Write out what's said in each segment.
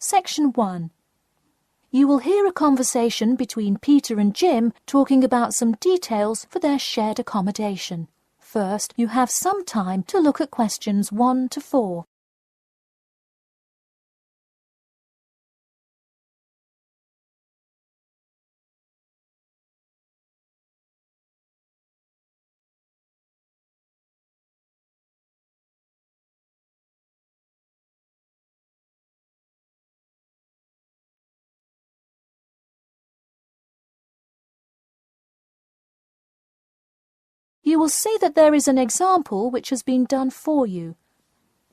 Section 1. You will hear a conversation between Peter and Jim talking about some details for their shared accommodation. First, you have some time to look at questions 1 to 4. You will see that there is an example which has been done for you.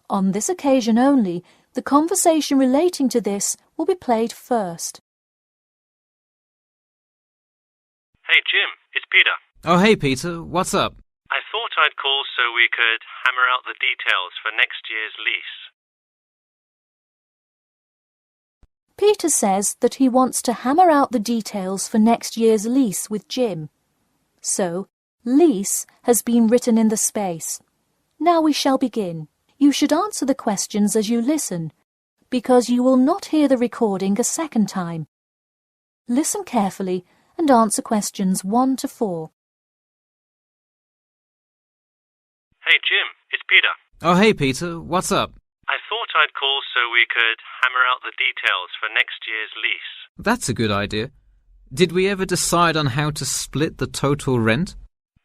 On this occasion only, the conversation relating to this will be played first. Hey Jim, it's Peter. Oh hey Peter, what's up? I thought I'd call so we could hammer out the details for next year's lease. Peter says that he wants to hammer out the details for next year's lease with Jim. So, lease has been written in the space. Now we shall begin. You should answer the questions as you listen, because you will not hear the recording a second time. Listen carefully and answer questions 1 to 4. Hey Jim, it's Peter. Oh hey Peter, what's up? I thought I'd call so we could hammer out the details for next year's lease. That's a good idea. Did we ever decide on how to split the total rent?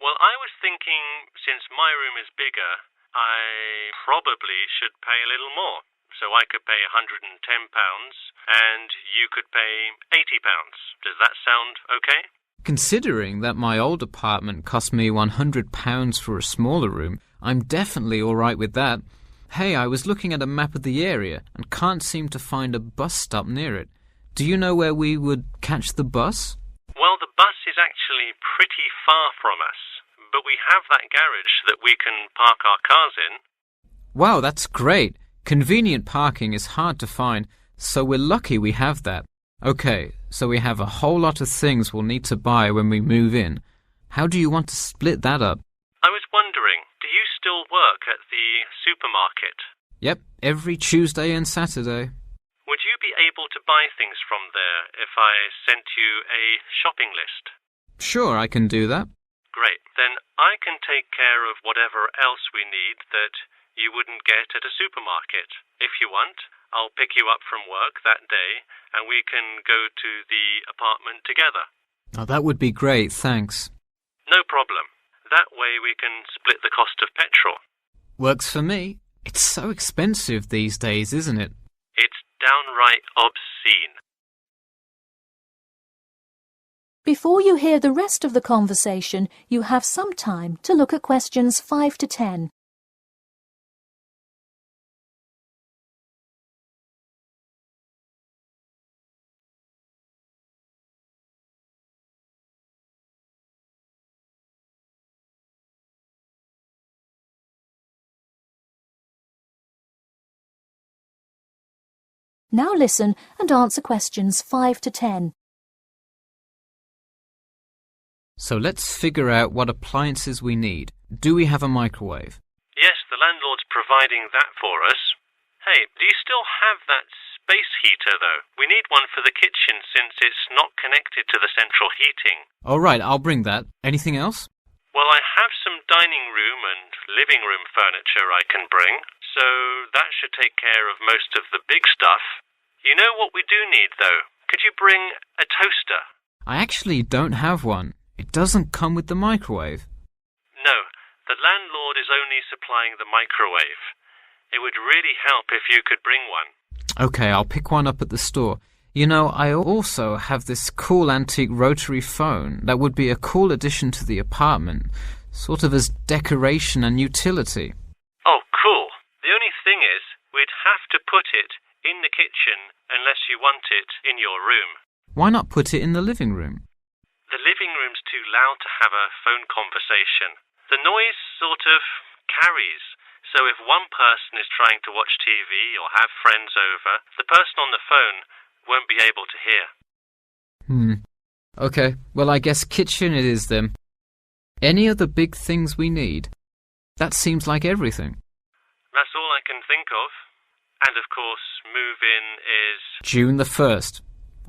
Well, I was thinking, since my room is bigger, I probably should pay a little more. So I could pay £110 and you could pay £80. Does that sound okay? Considering that my old apartment cost me £100 for a smaller room, I'm definitely all right with that. Hey, I was looking at a map of the area and can't seem to find a bus stop near it. Do you know where we would catch the bus? Well, the bus is actually pretty far from us, but we have that garage that we can park our cars in. Wow, that's great. Convenient parking is hard to find, so we're lucky we have that. Okay, so we have a whole lot of things we'll need to buy when we move in. How do you want to split that up? I was wondering, do you still work at the supermarket? Yep, every Tuesday and Saturday. Would you be able to buy things from there if I sent you a shopping list? Sure, I can do that. Great. Then I can take care of whatever else we need that you wouldn't get at a supermarket. If you want, I'll pick you up from work that day and we can go to the apartment together. Oh, that would be great, thanks. No problem. That way we can split the cost of petrol. Works for me. It's so expensive these days, isn't it? It's downright obscene. Before you hear the rest of the conversation, you have some time to look at questions 5 to 10. Now listen and answer questions 5 to 10. So let's figure out what appliances we need. Do we have a microwave? Yes, the landlord's providing that for us. Hey, do you still have that space heater, though? We need one for the kitchen since it's not connected to the central heating. All right, I'll bring that. Anything else? Well, I have some dining room and living room furniture I can bring, so that should take care of most of the big stuff. You know what we do need, though? Could you bring a toaster? I actually don't have one. It doesn't come with the microwave. No, the landlord is only supplying the microwave. It would really help if you could bring one. Okay, I'll pick one up at the store. You know, I also have this cool antique rotary phone that would be a cool addition to the apartment, sort of as decoration and utility. Oh, cool. The only thing is, we'd have to put it in the kitchen unless you want it in your room. Why not put it in the living room? The living room's too loud to have a phone conversation. The noise sort of carries, so if one person is trying to watch TV or have friends over, the person on the phone won't be able to hear. Okay, well I guess kitchen it is then. Any other big things we need? That seems like everything. That's all I can think of. And of course, move-in is June the 1st.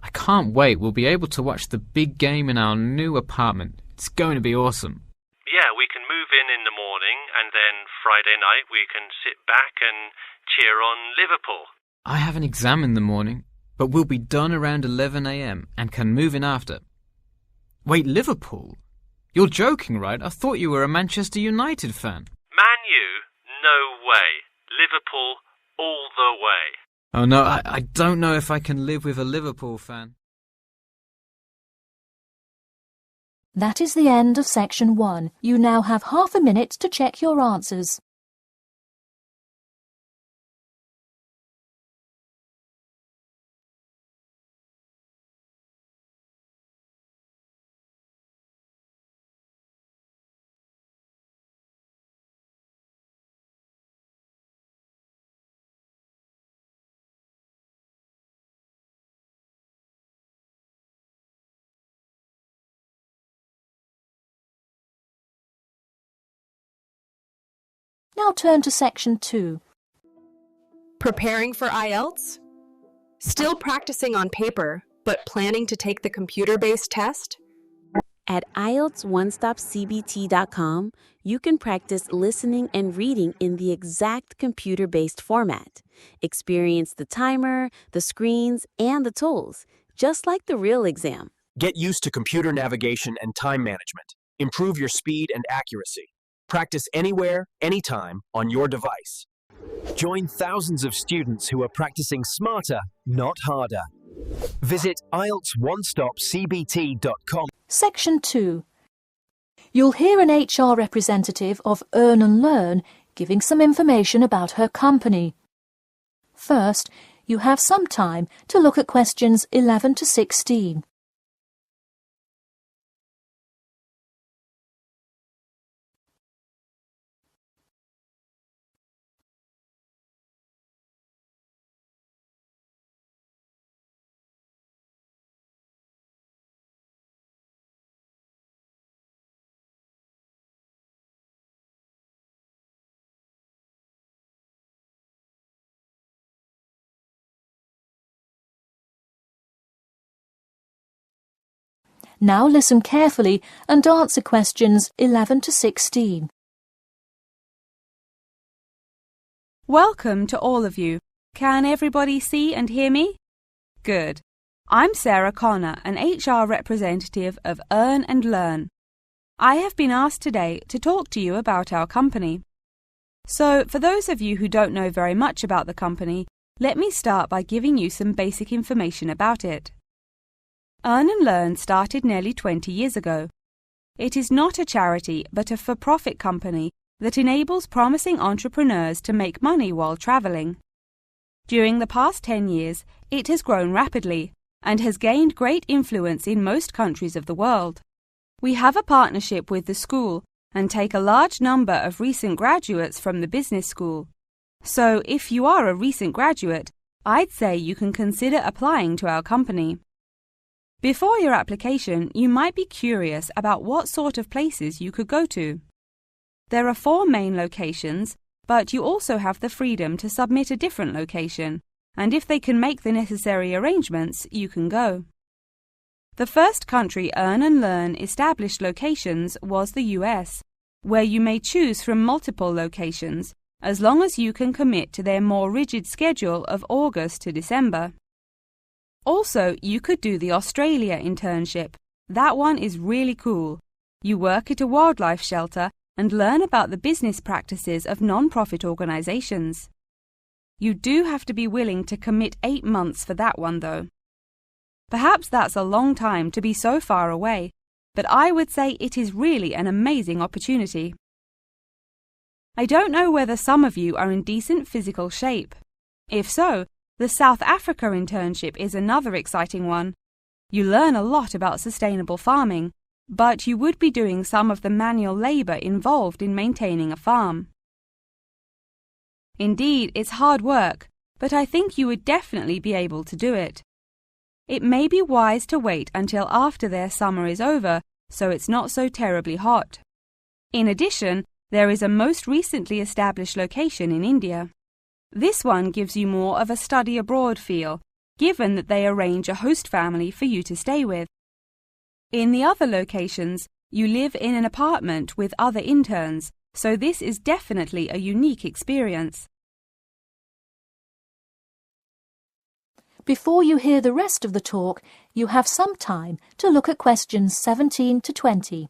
I can't wait. We'll be able to watch the big game in our new apartment. It's going to be awesome. Yeah, we can move in the morning, and then Friday night we can sit back and cheer on Liverpool. I have an exam in the morning, but we'll be done around 11 a.m. and can move in after. Wait, Liverpool? You're joking, right? I thought you were a Manchester United fan. Man U? No way. Liverpool all the way. Oh no, I don't know if I can live with a Liverpool fan. That is the end of section 1. You now have half a minute to check your answers. Now turn to section 2. Preparing for IELTS? Still practicing on paper, but planning to take the computer-based test? At IELTSOneStopCBT.com, you can practice listening and reading in the exact computer-based format. Experience the timer, the screens, and the tools, just like the real exam. Get used to computer navigation and time management. Improve your speed and accuracy. Practice anywhere, anytime, on your device. Join thousands of students who are practicing smarter, not harder. Visit IELTSOneStopCBT.com. Section 2. You'll hear an HR representative of Earn and Learn giving some information about her company. First, you have some time to look at questions 11 to 16. Now listen carefully and answer questions 11 to 16. Welcome to all of you. Can everybody see and hear me? Good. I'm Sarah Connor, an HR representative of Earn and Learn. I have been asked today to talk to you about our company. So, for those of you who don't know very much about the company, let me start by giving you some basic information about it. Earn and Learn started nearly 20 years ago. It is not a charity but a for-profit company that enables promising entrepreneurs to make money while traveling. During the past 10 years, it has grown rapidly and has gained great influence in most countries of the world. We have a partnership with the school and take a large number of recent graduates from the business school. So, if you are a recent graduate, I'd say you can consider applying to our company. Before your application, you might be curious about what sort of places you could go to. There are 4 main locations, but you also have the freedom to submit a different location, and if they can make the necessary arrangements, you can go. The first country Earn and Learn established locations was the US, where you may choose from multiple locations, as long as you can commit to their more rigid schedule of August to December. Also, you could do the Australia internship. That one is really cool. You work at a wildlife shelter and learn about the business practices of non-profit organizations. You do have to be willing to commit 8 months for that one, though. Perhaps that's a long time to be so far away, but I would say it is really an amazing opportunity. I don't know whether some of you are in decent physical shape. If so, the South Africa internship is another exciting one. You learn a lot about sustainable farming, but you would be doing some of the manual labor involved in maintaining a farm. Indeed, it's hard work, but I think you would definitely be able to do it. It may be wise to wait until after their summer is over, so it's not so terribly hot. In addition, there is a most recently established location in India. This one gives you more of a study abroad feel, given that they arrange a host family for you to stay with. In the other locations, you live in an apartment with other interns, so this is definitely a unique experience. Before you hear the rest of the talk, you have some time to look at questions 17 to 20.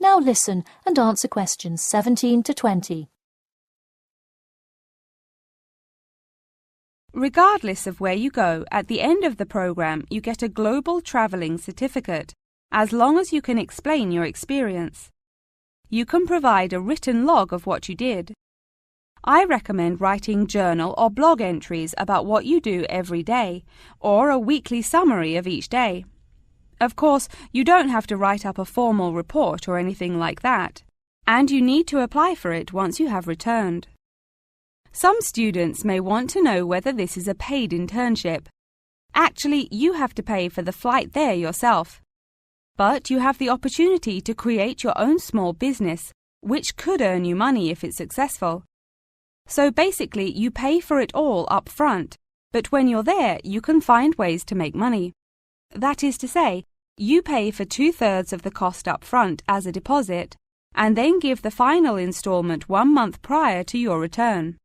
Now listen and answer questions 17 to 20. Regardless of where you go, at the end of the program you get a global travelling certificate, as long as you can explain your experience. You can provide a written log of what you did. I recommend writing journal or blog entries about what you do every day, or a weekly summary of each day. Of course, you don't have to write up a formal report or anything like that, and you need to apply for it once you have returned. Some students may want to know whether this is a paid internship. Actually, you have to pay for the flight there yourself. But you have the opportunity to create your own small business, which could earn you money if it's successful. So basically, you pay for it all up front, but when you're there, you can find ways to make money. That is to say, you pay for 2/3 of the cost up front as a deposit, and then give the final installment 1 month prior to your return.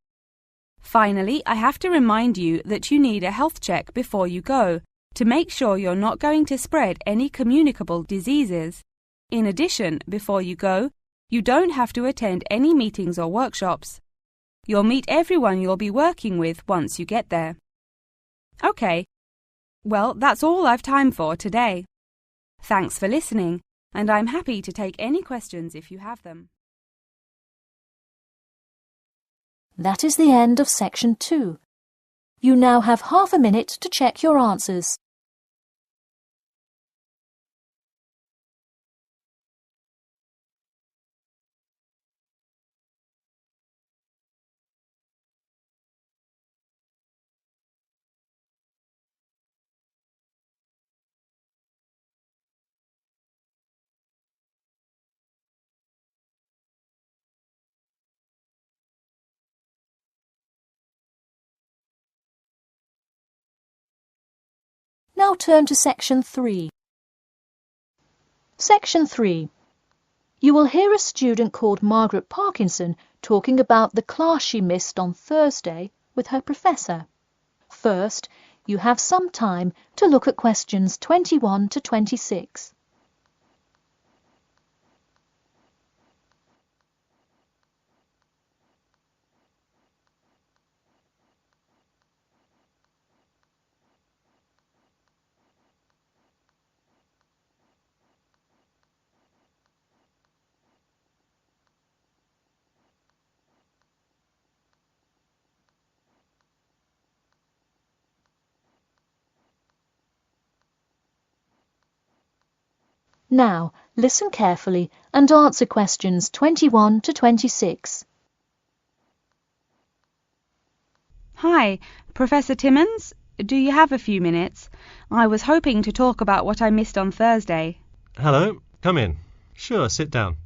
Finally, I have to remind you that you need a health check before you go, to make sure you're not going to spread any communicable diseases. In addition, before you go, you don't have to attend any meetings or workshops. You'll meet everyone you'll be working with once you get there. Okay. Well, that's all I've time for today. Thanks for listening, and I'm happy to take any questions if you have them. That is the end of section 2. You now have half a minute to check your answers. Now turn to section 3. Section 3. You will hear a student called Margaret Parkinson talking about the class she missed on Thursday with her professor. First, you have some time to look at questions 21 to 26. Now, listen carefully and answer questions 21 to 26. Hi, Professor Timmons. Do you have a few minutes? I was hoping to talk about what I missed on Thursday. Hello, come in. Sure, sit down.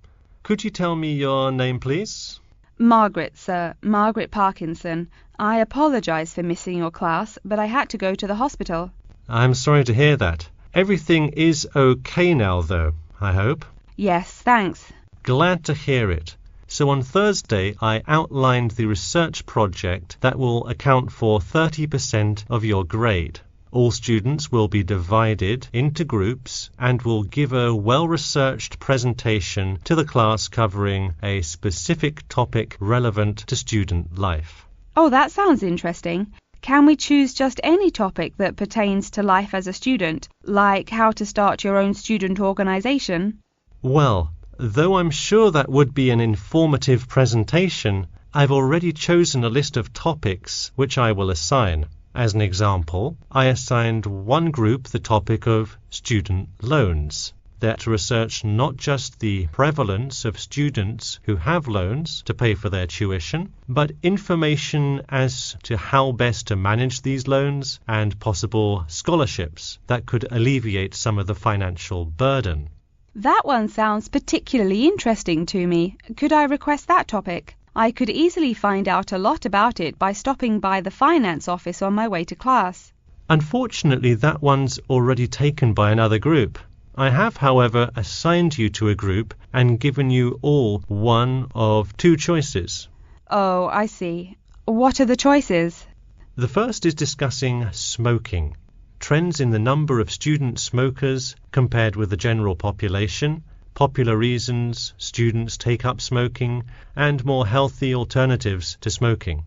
Could you tell me your name, please? Margaret, sir. Margaret Parkinson. I apologise for missing your class, but I had to go to the hospital. I'm sorry to hear that. Everything is okay now, though, I hope? Yes, thanks. Glad to hear it. So on Thursday, I outlined the research project that will account for 30% of your grade. All students will be divided into groups and will give a well-researched presentation to the class covering a specific topic relevant to student life. Oh, that sounds interesting. Can we choose just any topic that pertains to life as a student, like how to start your own student organisation? Well, though I'm sure that would be an informative presentation, I've already chosen a list of topics which I will assign. As an example, I assigned one group the topic of student loans. They're to research not just the prevalence of students who have loans to pay for their tuition, but information as to how best to manage these loans and possible scholarships that could alleviate some of the financial burden. That one sounds particularly interesting to me. Could I request that topic? I could easily find out a lot about it by stopping by the finance office on my way to class. Unfortunately, that one's already taken by another group. I have, however, assigned you to a group and given you all one of two choices. Oh, I see. What are the choices? The first is discussing smoking, trends in the number of student smokers compared with the general population, popular reasons students take up smoking, and more healthy alternatives to smoking.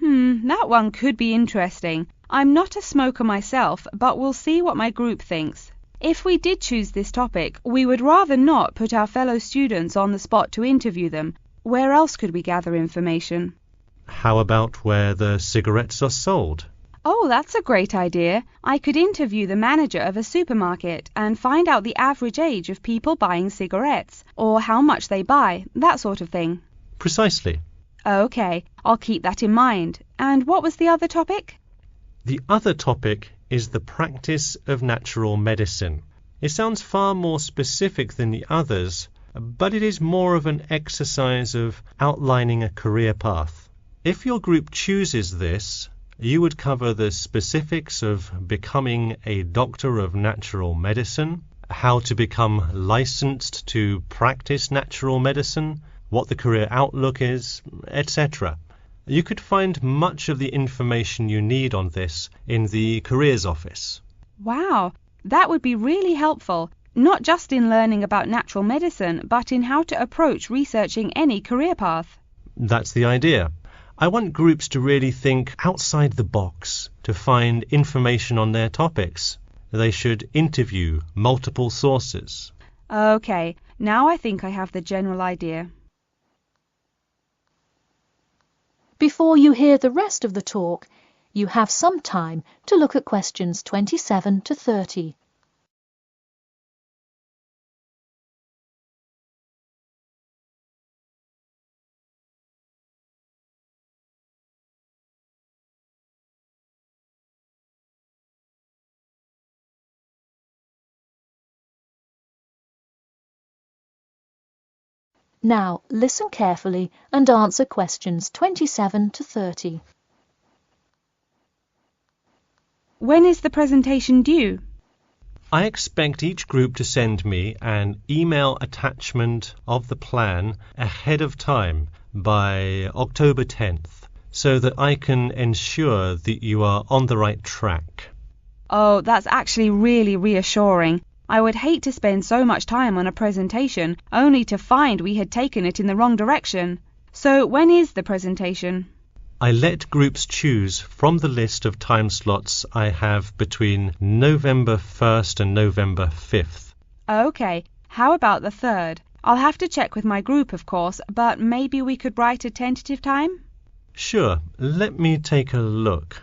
That one could be interesting. I'm not a smoker myself, but we'll see what my group thinks. If we did choose this topic, we would rather not put our fellow students on the spot to interview them. Where else could we gather information? How about where the cigarettes are sold? Oh, that's a great idea. I could interview the manager of a supermarket and find out the average age of people buying cigarettes, or how much they buy, that sort of thing. Precisely. Okay, I'll keep that in mind. And what was the other topic? The other topic is the practice of natural medicine. It sounds far more specific than the others, but it is more of an exercise of outlining a career path. If your group chooses this, you would cover the specifics of becoming a doctor of natural medicine, how to become licensed to practice natural medicine, what the career outlook is, etc. You could find much of the information you need on this in the careers office. Wow, that would be really helpful, not just in learning about natural medicine, but in how to approach researching any career path. That's the idea. I want groups to really think outside the box to find information on their topics. They should interview multiple sources. Okay, now I think I have the general idea. Before you hear the rest of the talk, you have some time to look at questions 27 to 30. Now, listen carefully and answer questions 27 to 30. When is the presentation due? I expect each group to send me an email attachment of the plan ahead of time by October 10th, so that I can ensure that you are on the right track. Oh, that's actually really reassuring. I would hate to spend so much time on a presentation only to find we had taken it in the wrong direction. So when is the presentation? I let groups choose from the list of time slots I have between November 1st and November 5th. Okay, how about the 3rd? I'll have to check with my group, of course, but maybe we could write a tentative time? Sure, let me take a look.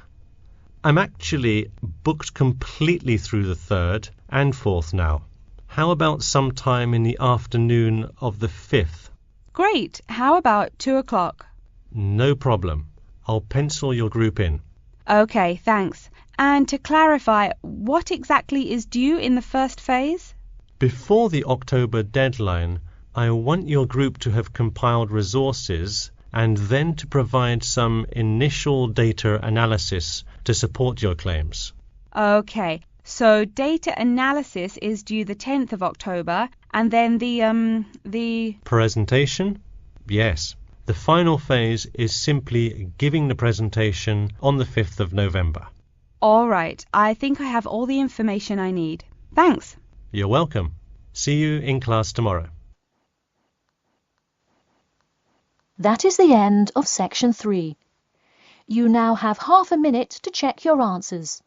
I'm actually booked completely through the 3rd and 4th now. How about sometime in the afternoon of the 5th? Great. How about 2 o'clock? No problem. I'll pencil your group in. Okay, thanks. And to clarify, what exactly is due in the first phase? Before the October deadline, I want your group to have compiled resources and then to provide some initial data analysis to support your claims. Okay, so data analysis is due the 10th of October, and then the Presentation? Yes. The final phase is simply giving the presentation on the 5th of November. All right, I think I have all the information I need. Thanks. You're welcome. See you in class tomorrow. That is the end of section 3. You now have half a minute to check your answers.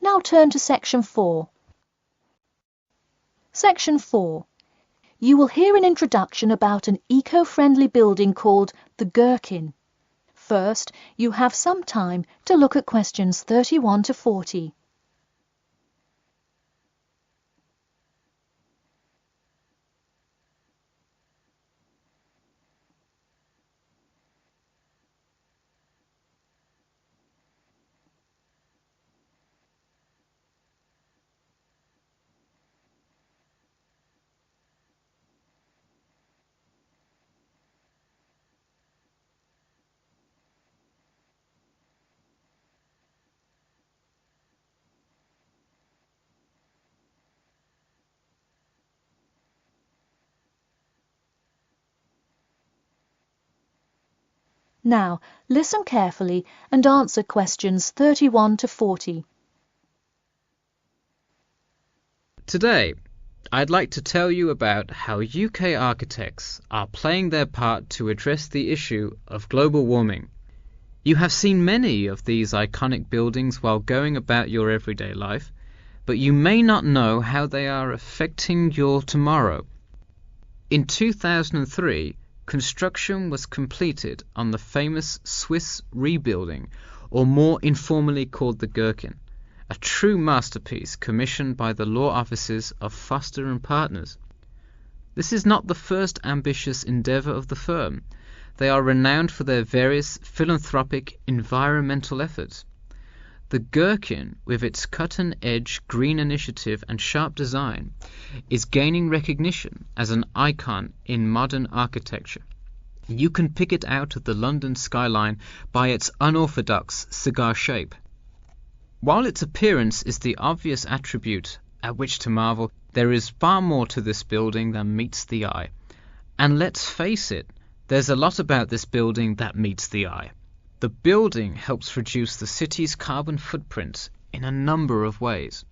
Now turn to Section 4. Section 4. You will hear an introduction about an eco-friendly building called the Gherkin. First, you have some time to look at questions 31 to 40. Now, listen carefully and answer questions 31 to 40. Today, I'd like to tell you about how UK architects are playing their part to address the issue of global warming. You have seen many of these iconic buildings while going about your everyday life, but you may not know how they are affecting your tomorrow. In 2003, construction was completed on the famous Swiss rebuilding, or more informally called the Gherkin, a true masterpiece commissioned by the law offices of Foster and Partners. This is not the first ambitious endeavour of the firm. They are renowned for their various philanthropic environmental efforts. The Gherkin, with its cutting-edge green initiative and sharp design, is gaining recognition as an icon in modern architecture. You can pick it out of the London skyline by its unorthodox cigar shape. While its appearance is the obvious attribute at which to marvel, there is far more to this building than meets the eye. And let's face it, there's a lot about this building that meets the eye. The building helps reduce the city's carbon footprint in a number of ways.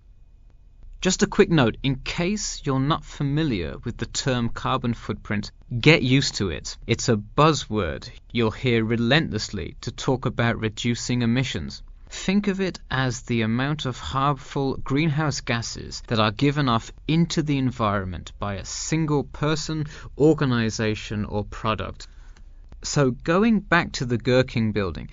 Just a quick note, in case you're not familiar with the term carbon footprint, get used to it. It's a buzzword you'll hear relentlessly to talk about reducing emissions. Think of it as the amount of harmful greenhouse gases that are given off into the environment by a single person, organization, or product. So going back to the Gherkin building,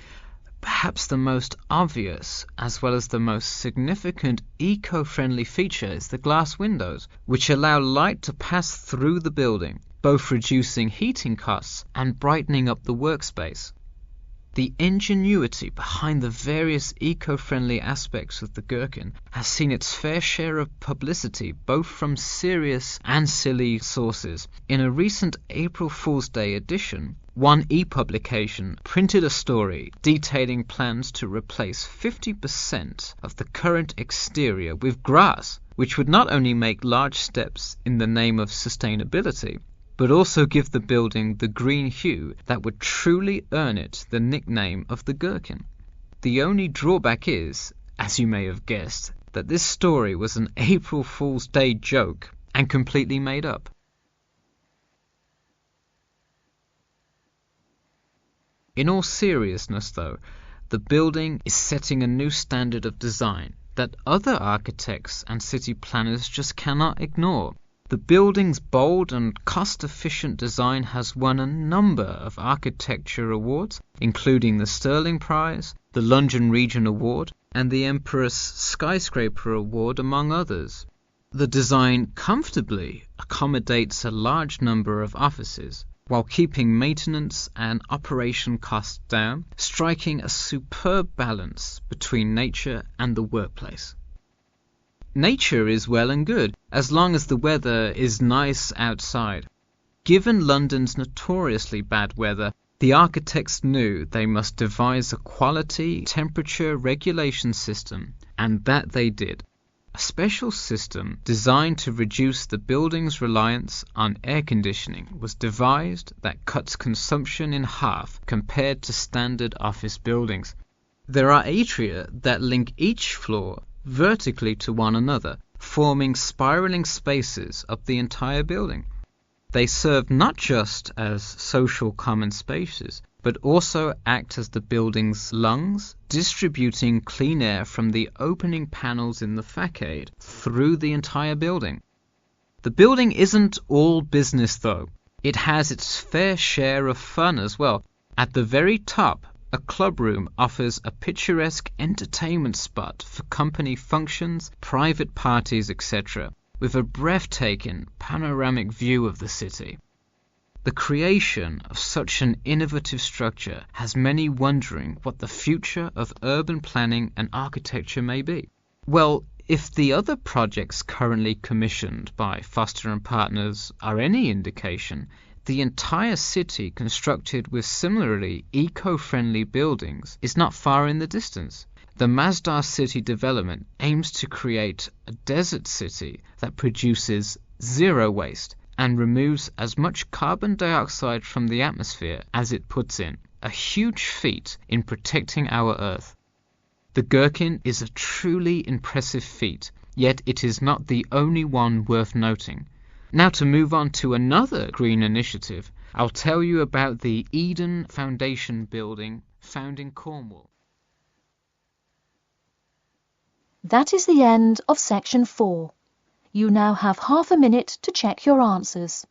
perhaps the most obvious as well as the most significant eco-friendly feature is the glass windows, which allow light to pass through the building, both reducing heating costs and brightening up the workspace. The ingenuity behind the various eco-friendly aspects of the Gherkin has seen its fair share of publicity both from serious and silly sources. In a recent April Fool's Day edition, One e-publication printed a story detailing plans to replace 50% of the current exterior with grass, which would not only make large steps in the name of sustainability, but also give the building the green hue that would truly earn it the nickname of the Gherkin. The only drawback is, as you may have guessed, that this story was an April Fool's Day joke and completely made up. In all seriousness, though, the building is setting a new standard of design that other architects and city planners just cannot ignore. The building's bold and cost-efficient design has won a number of architecture awards, including the Stirling Prize, the London Region Award, and the Empress Skyscraper Award, among others. The design comfortably accommodates a large number of offices, while keeping maintenance and operation costs down, striking a superb balance between nature and the workplace. Nature is well and good, as long as the weather is nice outside. Given London's notoriously bad weather, the architects knew they must devise a quality temperature regulation system, and that they did. A special system designed to reduce the building's reliance on air conditioning was devised that cuts consumption in half compared to standard office buildings. There are atria that link each floor vertically to one another, forming spiraling spaces up the entire building. They serve not just as social common spaces, but also act as the building's lungs, distributing clean air from the opening panels in the facade through the entire building. The building isn't all business though. It has its fair share of fun as well. At the very top, a club room offers a picturesque entertainment spot for company functions, private parties, etc., with a breathtaking panoramic view of the city. The creation of such an innovative structure has many wondering what the future of urban planning and architecture may be. Well, if the other projects currently commissioned by Foster and Partners are any indication, the entire city constructed with similarly eco-friendly buildings is not far in the distance. The Masdar City development aims to create a desert city that produces zero waste and removes as much carbon dioxide from the atmosphere as it puts in, a huge feat in protecting our Earth. The Gherkin is a truly impressive feat, yet it is not the only one worth noting. Now to move on to another green initiative, I'll tell you about the Eden Foundation building found in Cornwall. That is the end of section 4. You now have half a minute to check your answers.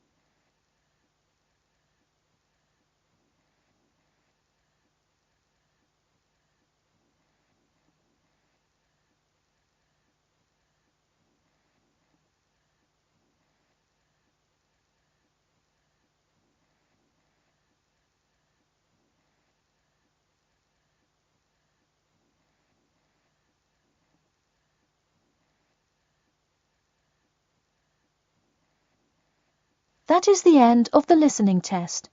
That is the end of the listening test.